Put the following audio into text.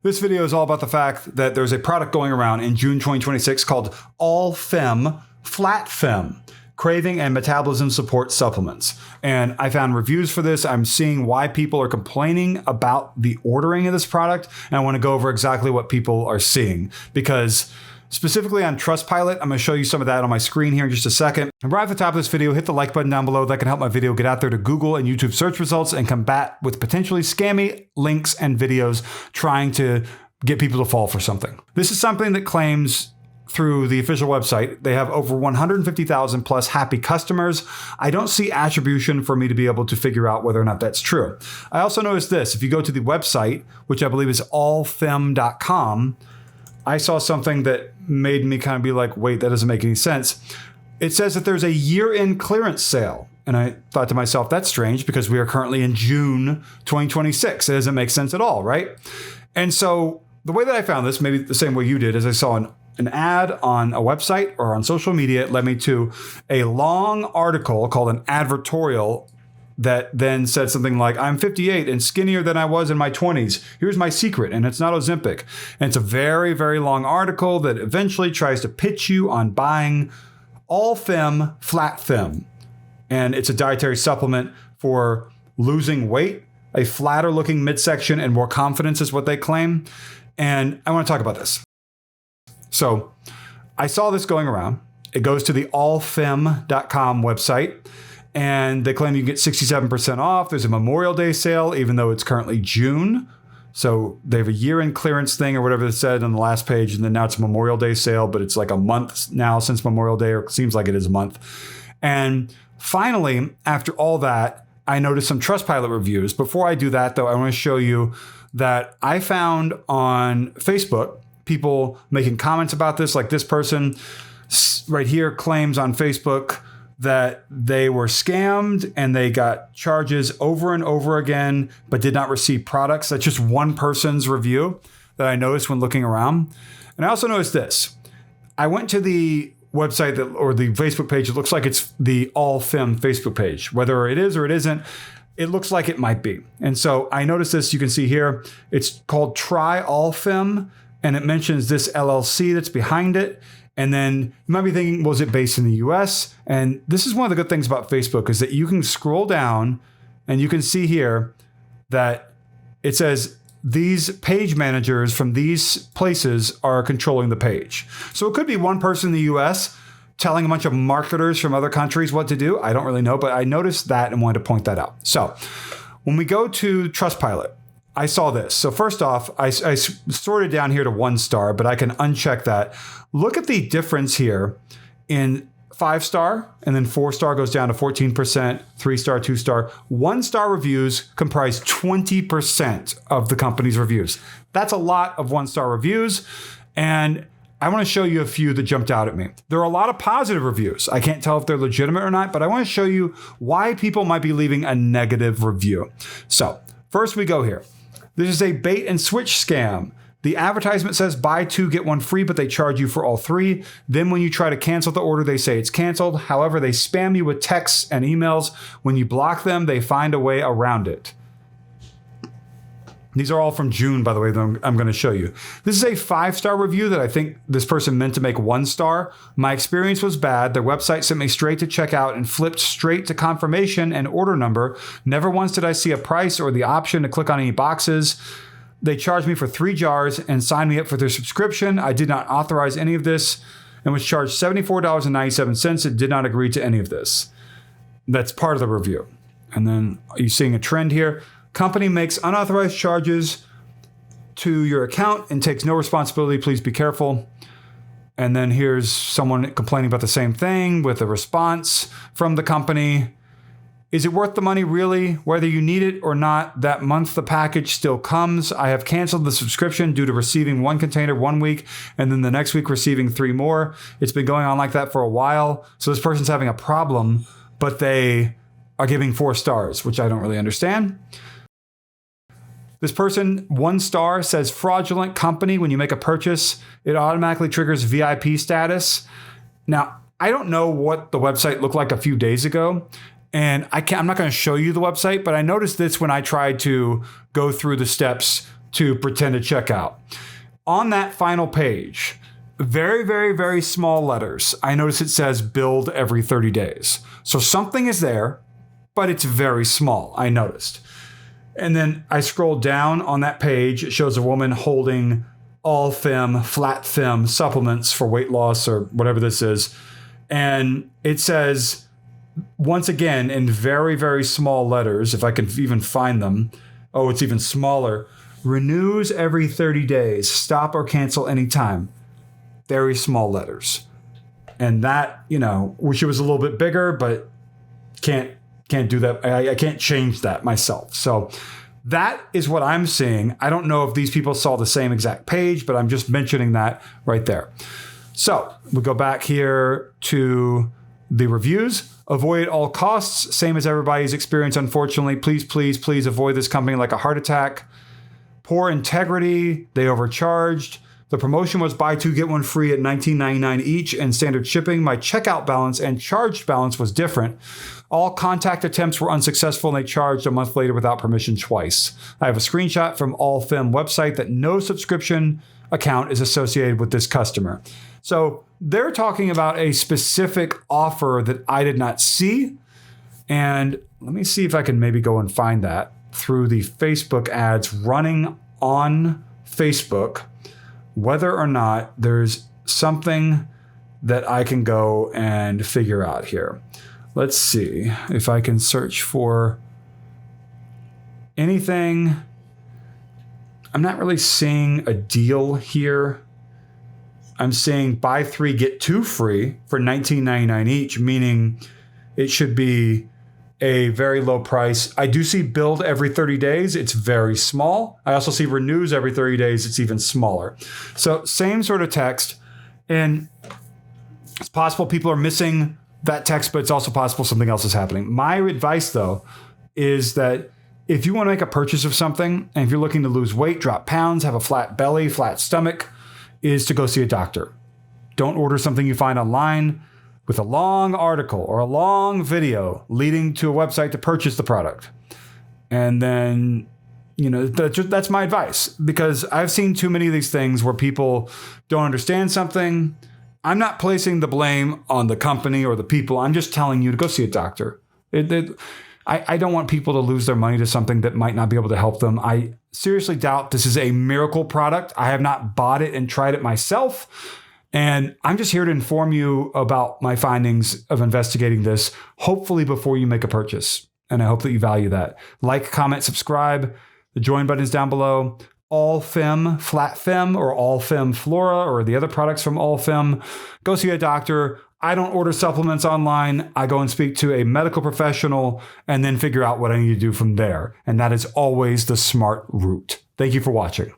This video is all about the fact that there's a product going around in June 2026 called All Fem Flat Fem Craving and Metabolism Support Supplements. And I found reviews for this. I'm seeing why people are complaining about the ordering of this product. And I want to go over exactly what people are seeing, because specifically on Trustpilot, I'm going to show you some of that on my screen here in just a second. And right at the top of this video, hit the like button down below. That can help my video get out there to Google and YouTube search results and combat with potentially scammy links and videos trying to get people to fall for something. This is something that claims through the official website, they have over 150,000 plus happy customers. I don't see attribution for me to be able to figure out whether or not that's true. I also noticed this. If you go to the website, which I believe is allfem.com, I saw something that made me kind of be like, wait, that doesn't make any sense. It says that there's a year-end clearance sale. And I thought to myself, that's strange because we are currently in June 2026. It doesn't make sense at all, right? And so the way that I found this, maybe the same way you did, is I saw an ad on a website or on social media. It led me to a long article called an advertorial that then said something like, I'm 58 and skinnier than I was in my 20s. Here's my secret, and it's not Ozempic. And it's a very, very long article that eventually tries to pitch you on buying All Fem Flat Fem. And it's a dietary supplement for losing weight, a flatter looking midsection, and more confidence is what they claim. And I want to talk about this. So I saw this going around. It goes to the allfem.com website. And they claim you can get 67% off. There's a Memorial Day sale, even though it's currently June. So they have a year-end clearance thing or whatever they said on the last page. And then now it's a Memorial Day sale, but it's like a month now since Memorial Day, or it seems like it is a month. And finally, after all that, I noticed some Trustpilot reviews. Before I do that, though, I want to show you that I found on Facebook people making comments about this. Like this person right here claims on Facebook that they were scammed and they got charges over and over again, but did not receive products. That's just one person's review that I noticed when looking around. And I also noticed this. I went to the website or the Facebook page. It looks like it's the All Fem Facebook page. Whether it is or it isn't, it looks like it might be. And so I noticed this. You can see here, it's called Try All Fem, and it mentions this LLC that's behind it. And then you might be thinking, was it based in the US? And this is one of the good things about Facebook is that you can scroll down and you can see here that it says these page managers from these places are controlling the page. So it could be one person in the US telling a bunch of marketers from other countries what to do. I don't really know, but I noticed that and wanted to point that out. So when we go to Trustpilot, I saw this. So first off, I sorted down here to 1 star, but I can uncheck that. Look at the difference here in 5-star, and then 4-star goes down to 14%, 3-star, 2-star. 1-star reviews comprise 20% of the company's reviews. That's a lot of 1-star reviews. And I want to show you a few that jumped out at me. There are a lot of positive reviews. I can't tell if they're legitimate or not, but I want to show you why people might be leaving a negative review. So first we go here. This is a bait and switch scam. The advertisement says buy 2, get 1 free, but they charge you for all 3. Then when you try to cancel the order, they say it's canceled. However, they spam you with texts and emails. When you block them, they find a way around it. These are all from June, by the way, that I'm going to show you. This is a 5-star review that I think this person meant to make 1 star. My experience was bad. Their website sent me straight to checkout and flipped straight to confirmation and order number. Never once did I see a price or the option to click on any boxes. They charged me for 3 jars and signed me up for their subscription. I did not authorize any of this and was charged $74.97 and did not agree to any of this. That's part of the review. And then are you seeing a trend here? Company makes unauthorized charges to your account and takes no responsibility. Please be careful. And then here's someone complaining about the same thing with a response from the company. Is it worth the money really? Whether you need it or not, that month the package still comes. I have canceled the subscription due to receiving 1 container 1 week and then the next week receiving 3 more. It's been going on like that for a while. So this person's having a problem, but they are giving 4 stars, which I don't really understand. This person, 1 star, says fraudulent company. When you make a purchase, it automatically triggers VIP status. Now, I don't know what the website looked like a few days ago, and I'm not going to show you the website, but I noticed this when I tried to go through the steps to pretend to check out. On that final page, very, very, very small letters, I notice it says build every 30 days. So something is there, but it's very small, I noticed. And then I scroll down on that page. It shows a woman holding all fem, flat fem supplements for weight loss or whatever this is. And it says, once again, in very, very small letters, if I can even find them. Oh, it's even smaller. Renews every 30 days. Stop or cancel anytime. Very small letters. And that, wish it was a little bit bigger, but can't do that. I can't change that myself. So that is what I'm seeing. I don't know if these people saw the same exact page, but I'm just mentioning that right there. So we go back here to the reviews. Avoid at all costs. Same as everybody's experience, unfortunately. Please, please, please avoid this company like a heart attack. Poor integrity. They overcharged. The promotion was buy two, get one free at $19.99 each and standard shipping. My checkout balance and charged balance was different. All contact attempts were unsuccessful and they charged a month later without permission twice. I have a screenshot from AllFem website that no subscription account is associated with this customer. So they're talking about a specific offer that I did not see. And let me see if I can maybe go and find that through the Facebook ads running on Facebook, whether or not there's something that I can go and figure out here. Let's see if I can search for anything. I'm not really seeing a deal here. I'm seeing buy three, get two free for $19.99 each, meaning it should be a very low price. I do see build every 30 days. It's very small. I also see renews every 30 days. It's even smaller. So same sort of text. And it's possible people are missing that text, but it's also possible something else is happening. My advice, though, is that if you want to make a purchase of something, and if you're looking to lose weight, drop pounds, have a flat belly, flat stomach, is to go see a doctor. Don't order something you find online with a long article or a long video leading to a website to purchase the product. And then, that's my advice, because I've seen too many of these things where people don't understand something. I'm not placing the blame on the company or the people. I'm just telling you to go see a doctor. I don't want people to lose their money to something that might not be able to help them. I seriously doubt this is a miracle product. I have not bought it and tried it myself. And I'm just here to inform you about my findings of investigating this, hopefully before you make a purchase. And I hope that you value that. Like, comment, subscribe. The join button is down below. AllFem, Flat Fem, or AllFem Flora, or the other products from AllFem. Go see a doctor. I don't order supplements online. I go and speak to a medical professional and then figure out what I need to do from there. And that is always the smart route. Thank you for watching.